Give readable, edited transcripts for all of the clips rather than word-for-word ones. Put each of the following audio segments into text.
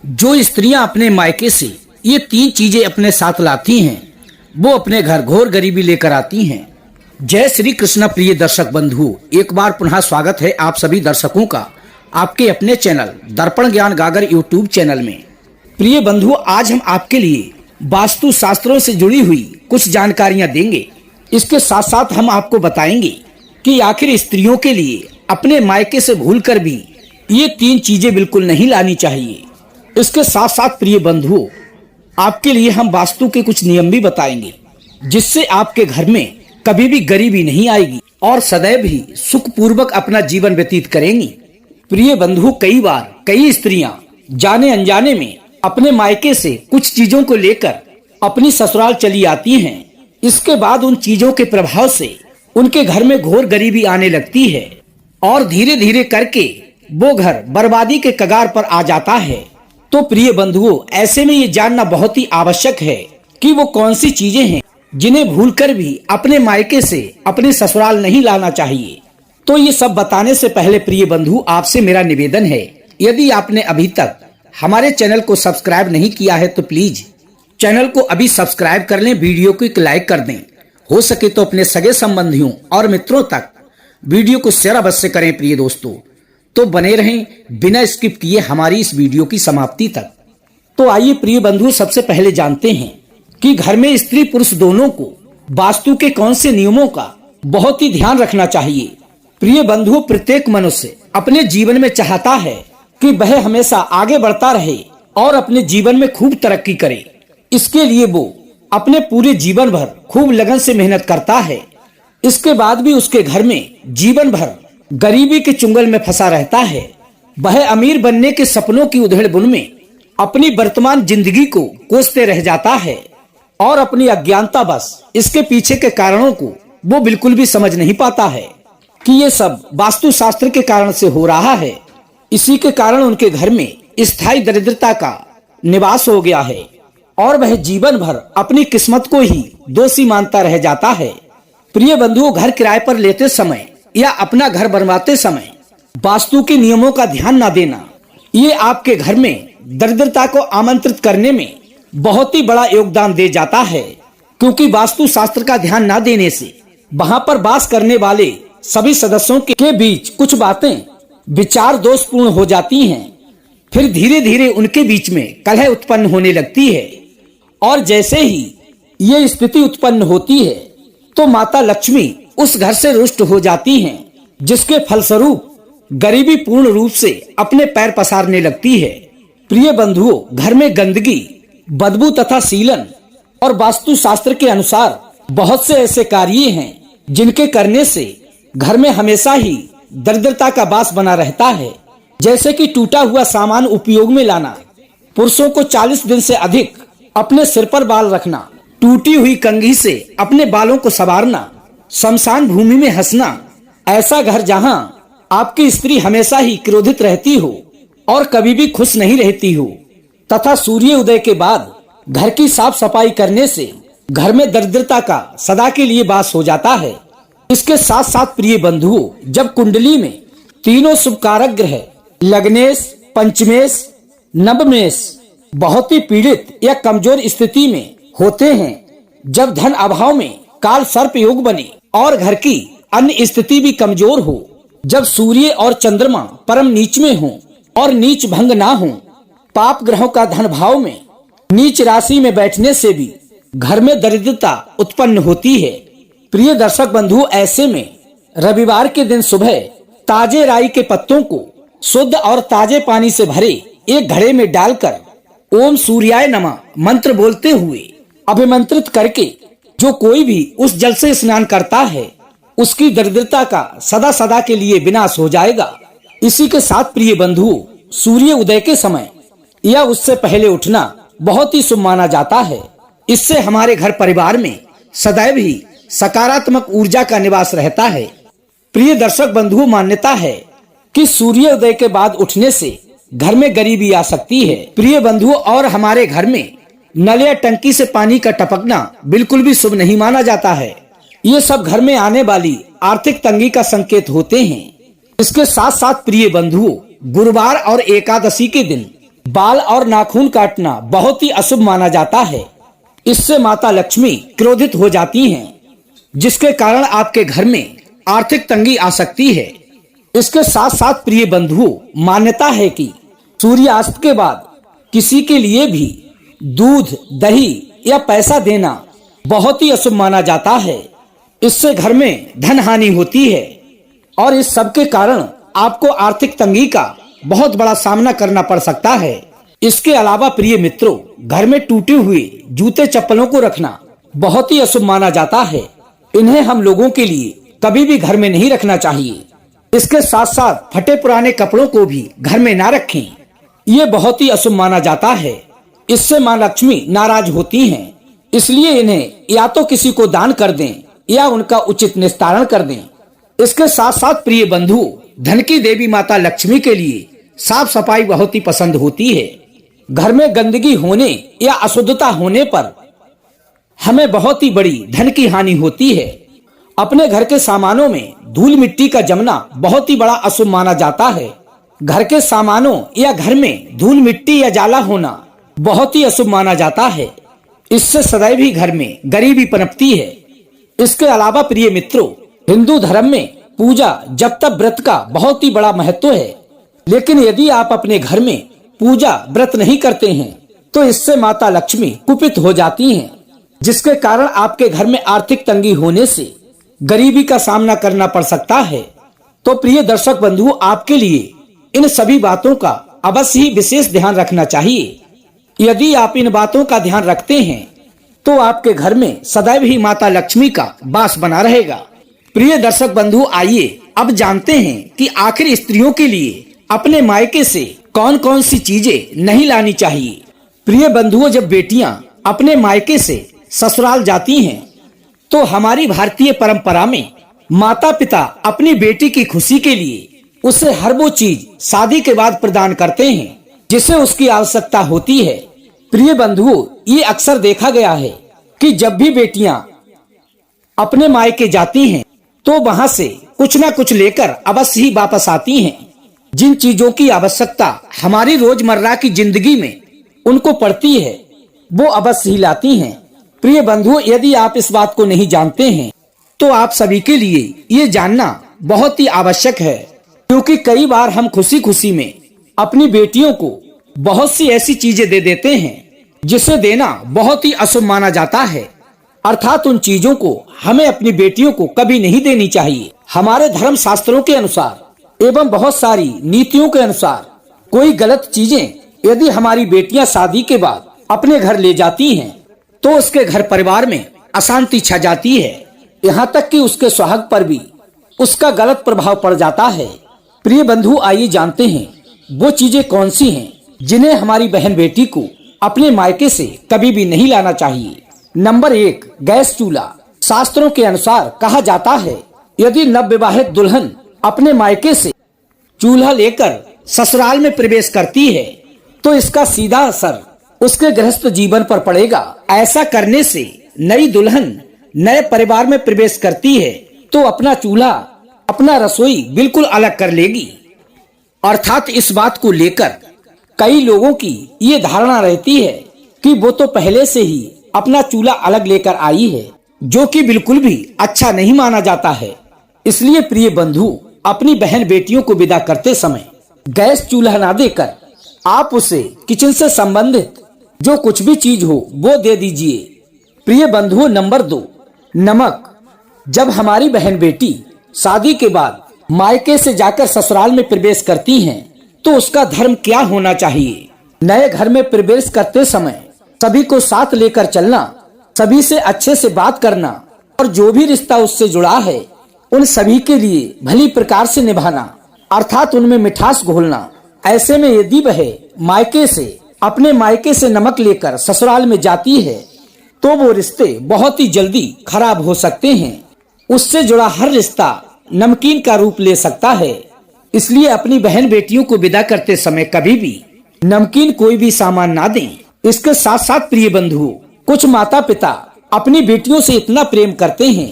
जो स्त्रियां अपने मायके से ये तीन चीजें अपने साथ लाती हैं, वो अपने घर घोर गरीबी लेकर आती हैं। जय श्री कृष्ण प्रिय दर्शक बंधु, एक बार पुनः स्वागत है आप सभी दर्शकों का आपके अपने चैनल दर्पण ज्ञान गागर यूट्यूब चैनल में। प्रिय बंधु, आज हम आपके लिए वास्तु शास्त्रों से जुड़ी हुई कुछ जानकारियां देंगे। इसके साथ साथ हम आपको बताएंगे कि आखिर स्त्रियों के लिए अपने मायके से भूलकर भी ये तीन चीजें बिल्कुल नहीं लानी चाहिए। इसके साथ साथ प्रिय बंधुओं, आपके लिए हम वास्तु के कुछ नियम भी बताएंगे, जिससे आपके घर में कभी भी गरीबी नहीं आएगी और सदैव ही सुखपूर्वक अपना जीवन व्यतीत करेंगी। प्रिय बंधु, कई बार कई स्त्रियां जाने अनजाने में अपने मायके से कुछ चीजों को लेकर अपनी ससुराल चली आती हैं। इसके बाद उन चीजों के प्रभाव से उनके घर में घोर गरीबी आने लगती है और धीरे धीरे करके वो घर बर्बादी के कगार पर आ जाता है। तो प्रिय बंधुओं, ऐसे में ये जानना बहुत ही आवश्यक है कि वो कौन सी चीजें हैं जिन्हें भूलकर भी अपने मायके से अपने ससुराल नहीं लाना चाहिए। तो ये सब बताने से पहले प्रिय बंधु, आपसे मेरा निवेदन है, यदि आपने अभी तक हमारे चैनल को सब्सक्राइब नहीं किया है तो प्लीज चैनल को अभी सब्सक्राइब कर लें, वीडियो को एक लाइक कर दें, हो सके तो अपने सगे संबंधियों और मित्रों तक वीडियो को शेयर अवश्य करें। प्रिय दोस्तों, तो बने रहें बिना स्किप किए हमारी इस वीडियो की समाप्ति तक। तो आइए प्रिय बंधु, सबसे पहले जानते हैं कि घर में स्त्री पुरुष दोनों को वास्तु के कौन से नियमों का बहुत ही ध्यान रखना चाहिए। प्रिय बंधु, प्रत्येक मनुष्य अपने जीवन में चाहता है कि वह हमेशा आगे बढ़ता रहे और अपने जीवन में खूब तरक्की करे। इसके लिए वो अपने पूरे जीवन भर खूब लगन से मेहनत करता है। इसके बाद भी उसके घर में जीवन भर गरीबी के चुंगल में फंसा रहता है। वह अमीर बनने के सपनों की उधेड़-बुन में अपनी वर्तमान जिंदगी को कोसते रह जाता है और अपनी अज्ञानता बस इसके पीछे के कारणों को वो बिल्कुल भी समझ नहीं पाता है कि ये सब वास्तु शास्त्र के कारण से हो रहा है। इसी के कारण उनके घर में स्थायी दरिद्रता का निवास हो गया है और वह जीवन भर अपनी किस्मत को ही दोषी मानता रह जाता है। प्रिय बंधुओं, घर किराए पर लेते समय या अपना घर बनवाते समय वास्तु के नियमों का ध्यान न देना, ये आपके घर में दरिद्रता को आमंत्रित करने में बहुत ही बड़ा योगदान दे जाता है। क्योंकि वास्तु शास्त्र का ध्यान न देने से वहां पर वास करने वाले सभी सदस्यों के बीच कुछ बातें विचार दोषपूर्ण हो जाती हैं। फिर धीरे धीरे उनके बीच में कलह उत्पन्न होने लगती है और जैसे ही ये स्थिति उत्पन्न होती है तो माता लक्ष्मी उस घर से रुष्ट हो जाती हैं, जिसके फलस्वरूप गरीबी पूर्ण रूप से अपने पैर पसारने लगती है। प्रिय बंधुओं, घर में गंदगी, बदबू तथा सीलन और वास्तु शास्त्र के अनुसार बहुत से ऐसे कार्य हैं जिनके करने से घर में हमेशा ही दरिद्रता का वास बना रहता है। जैसे कि टूटा हुआ सामान उपयोग में लाना, पुरुषों को 40 दिन से अधिक अपने सिर पर बाल रखना, टूटी हुई कंघी से अपने बालों को संवारना, शमशान भूमि में हंसना, ऐसा घर जहां आपकी स्त्री हमेशा ही क्रोधित रहती हो और कभी भी खुश नहीं रहती हो, तथा सूर्य उदय के बाद घर की साफ सफाई करने से घर में दरिद्रता का सदा के लिए वास हो जाता है। इसके साथ साथ प्रिय बंधुओं, जब कुंडली में तीनों शुभ कारक ग्रह लग्नेश, पंचमेश, नवमेश बहुत ही पीड़ित या कमजोर स्थिति में होते हैं, जब धन अभाव में काल सर्प योग बने और घर की अन्य स्थिति भी कमजोर हो, जब सूर्य और चंद्रमा परम नीच में हो और नीच भंग ना हो, पाप ग्रहों का धन भाव में नीच राशि में बैठने से भी घर में दरिद्रता उत्पन्न होती है। प्रिय दर्शक बंधु, ऐसे में रविवार के दिन सुबह ताजे राई के पत्तों को शुद्ध और ताजे पानी से भरे एक घड़े में डालकर ओम सूर्याय नमः मंत्र बोलते हुए अभिमंत्रित करके जो कोई भी उस जल से स्नान करता है, उसकी दरिद्रता का सदा सदा के लिए विनाश हो जाएगा। इसी के साथ प्रिय बंधुओं, सूर्य उदय के समय या उससे पहले उठना बहुत ही शुभ माना जाता है। इससे हमारे घर परिवार में सदैव ही सकारात्मक ऊर्जा का निवास रहता है। प्रिय दर्शक बंधुओं, मान्यता है कि सूर्य उदय के बाद उठने से घर में गरीबी आ सकती है। प्रिय बंधुओं, और हमारे घर में नल या टंकी से पानी का टपकना बिल्कुल भी शुभ नहीं माना जाता है। ये सब घर में आने वाली आर्थिक तंगी का संकेत होते हैं। इसके साथ साथ प्रिय बंधुओं, गुरुवार और एकादशी के दिन बाल और नाखून काटना बहुत ही अशुभ माना जाता है। इससे माता लक्ष्मी क्रोधित हो जाती हैं, जिसके कारण आपके घर में आर्थिक तंगी आ सकती है। इसके साथ साथ प्रिय बंधुओं, मान्यता है कि सूर्यास्त के बाद किसी के लिए भी दूध, दही या पैसा देना बहुत ही अशुभ माना जाता है। इससे घर में धन हानि होती है और इस सब के कारण आपको आर्थिक तंगी का बहुत बड़ा सामना करना पड़ सकता है। इसके अलावा प्रिय मित्रों, घर में टूटे हुए जूते चप्पलों को रखना बहुत ही अशुभ माना जाता है। इन्हें हम लोगों के लिए कभी भी घर में नहीं रखना चाहिए। इसके साथ साथ फटे पुराने कपड़ों को भी घर में ना रखें, ये बहुत ही अशुभ माना जाता है। इससे माँ लक्ष्मी नाराज होती हैं। इसलिए इन्हें या तो किसी को दान कर दें या उनका उचित निस्तारण कर दें। इसके साथ साथ प्रिय बंधु, धन की देवी माता लक्ष्मी के लिए साफ सफाई बहुत ही पसंद होती है। घर में गंदगी होने या अशुद्धता होने पर हमें बहुत ही बड़ी धन की हानि होती है। अपने घर के सामानों में धूल मिट्टी का जमना बहुत ही बड़ा अशुभ माना जाता है। घर के सामानों या घर में धूल मिट्टी या जाला होना बहुत ही अशुभ माना जाता है। इससे सदैव ही घर में गरीबी पनपती है। इसके अलावा प्रिय मित्रों, हिंदू धर्म में पूजा जप तप व्रत का बहुत ही बड़ा महत्व है। लेकिन यदि आप अपने घर में पूजा व्रत नहीं करते हैं तो इससे माता लक्ष्मी कुपित हो जाती हैं, जिसके कारण आपके घर में आर्थिक तंगी होने से गरीबी का सामना करना पड़ सकता है। तो प्रिय दर्शक बंधुओं, आपके लिए इन सभी बातों का अवश्य ही विशेष ध्यान रखना चाहिए। यदि आप इन बातों का ध्यान रखते हैं तो आपके घर में सदैव ही माता लक्ष्मी का वास बना रहेगा। प्रिय दर्शक बंधु, आइए अब जानते हैं कि आखिर स्त्रियों के लिए अपने मायके से कौन कौन सी चीजें नहीं लानी चाहिए। प्रिय बंधुओं, जब बेटियां अपने मायके से ससुराल जाती हैं तो हमारी भारतीय परंपरा में माता पिता अपनी बेटी की खुशी के लिए उसे हर वो चीज शादी के बाद प्रदान करते हैं जिसे उसकी आवश्यकता होती है। प्रिय बंधुओं, ये अक्सर देखा गया है कि जब भी बेटियां अपने मायके जाती हैं तो वहां से कुछ न कुछ लेकर अवश्य ही वापस आती हैं। जिन चीजों की आवश्यकता हमारी रोजमर्रा की जिंदगी में उनको पड़ती है वो अवश्य ही लाती हैं। प्रिय बंधुओं, यदि आप इस बात को नहीं जानते हैं तो आप सभी के लिए ये जानना बहुत ही आवश्यक है, क्योंकि कई बार हम खुशी खुशी में अपनी बेटियों को बहुत सी ऐसी चीजें दे देते हैं जिसे देना बहुत ही अशुभ माना जाता है। अर्थात उन चीजों को हमें अपनी बेटियों को कभी नहीं देनी चाहिए। हमारे धर्म शास्त्रों के अनुसार एवं बहुत सारी नीतियों के अनुसार कोई गलत चीजें यदि हमारी बेटियां शादी के बाद अपने घर ले जाती हैं तो उसके घर परिवार में अशांति छा जाती है। यहाँ तक कि उसके सुहाग पर भी उसका गलत प्रभाव पड़ जाता है। प्रिय बंधु, आइए जानते हैं वो चीजें कौन सी हैं जिन्हें हमारी बहन बेटी को अपने मायके से कभी भी नहीं लाना चाहिए। नंबर 1, गैस चूल्हा। शास्त्रों के अनुसार कहा जाता है यदि नवविवाहित दुल्हन अपने मायके से चूल्हा लेकर ससुराल में प्रवेश करती है तो इसका सीधा असर उसके गृहस्थ जीवन पर पड़ेगा। ऐसा करने से नई दुल्हन नए परिवार में प्रवेश करती है तो अपना चूल्हा, अपना रसोई बिल्कुल अलग कर लेगी। अर्थात इस बात को लेकर कई लोगों की ये धारणा रहती है कि वो तो पहले से ही अपना चूल्हा अलग लेकर आई है, जो कि बिल्कुल भी अच्छा नहीं माना जाता है। इसलिए प्रिय बंधु, अपनी बहन बेटियों को विदा करते समय गैस चूल्हा ना देकर आप उसे किचन से संबंधित जो कुछ भी चीज हो वो दे दीजिए। प्रिय बंधुओं, नंबर 2, नमक। जब हमारी बहन बेटी शादी के बाद मायके से जाकर ससुराल में प्रवेश करती हैं तो उसका धर्म क्या होना चाहिए। नए घर में प्रवेश करते समय सभी को साथ लेकर चलना, सभी से अच्छे से बात करना और जो भी रिश्ता उससे जुड़ा है उन सभी के लिए भली प्रकार से निभाना, अर्थात उनमें मिठास घोलना। ऐसे में यदि वह मायके से अपने मायके से नमक लेकर ससुराल में जाती है तो वो रिश्ते बहुत ही जल्दी खराब हो सकते हैं। उससे जुड़ा हर रिश्ता नमकीन का रूप ले सकता है। इसलिए अपनी बहन बेटियों को विदा करते समय कभी भी नमकीन कोई भी सामान ना दें। इसके साथ साथ प्रिय बंधु, कुछ माता पिता अपनी बेटियों से इतना प्रेम करते हैं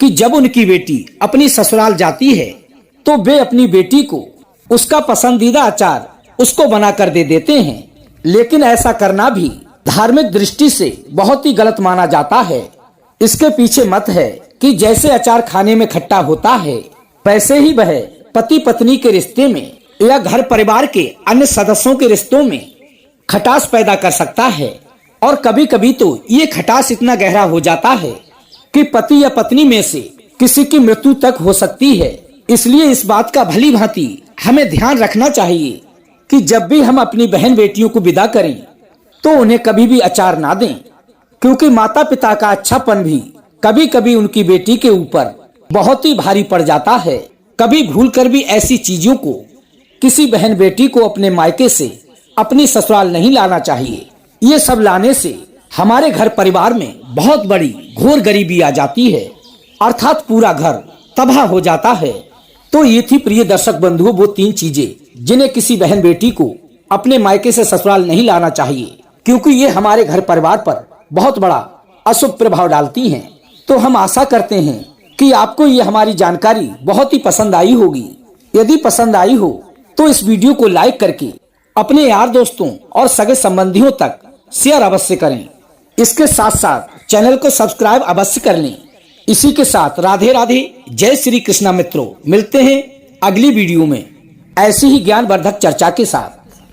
कि जब उनकी बेटी अपनी ससुराल जाती है तो वे अपनी बेटी को उसका पसंदीदा अचार उसको बनाकर दे देते हैं। लेकिन ऐसा करना भी धार्मिक दृष्टि से बहुत ही गलत माना जाता है। इसके पीछे मत है कि जैसे अचार खाने में खट्टा होता है, वैसे ही वह पति पत्नी के रिश्ते में या घर परिवार के अन्य सदस्यों के रिश्तों में खटास पैदा कर सकता है। और कभी कभी तो ये खटास इतना गहरा हो जाता है कि पति या पत्नी में से किसी की मृत्यु तक हो सकती है। इसलिए इस बात का भली भांति हमें ध्यान रखना चाहिए कि जब भी हम अपनी बहन बेटियों को विदा करें तो उन्हें कभी भी अचार ना दें, क्योंकि माता पिता का अच्छापन भी कभी कभी उनकी बेटी के ऊपर बहुत ही भारी पड़ जाता है। कभी भूलकर भी ऐसी चीजों को किसी बहन बेटी को अपने मायके से अपनी ससुराल नहीं लाना चाहिए। ये सब लाने से हमारे घर परिवार में बहुत बड़ी घोर गरीबी आ जाती है, अर्थात पूरा घर तबाह हो जाता है। तो ये थी प्रिय दर्शक बंधुओं वो 3 चीजें जिन्हें किसी बहन बेटी को अपने मायके से ससुराल नहीं लाना चाहिए, क्योंकि ये हमारे घर परिवार पर बहुत बड़ा अशुभ प्रभाव डालती हैं। तो हम आशा करते हैं कि आपको ये हमारी जानकारी बहुत ही पसंद आई होगी। यदि पसंद आई हो तो इस वीडियो को लाइक करके अपने यार दोस्तों और सगे संबंधियों तक शेयर अवश्य करें। इसके साथ साथ चैनल को सब्सक्राइब अवश्य कर लें। इसी के साथ राधे राधे, जय श्री कृष्णा मित्रों। मिलते हैं अगली वीडियो में ऐसी ही ज्ञानवर्धक चर्चा के साथ।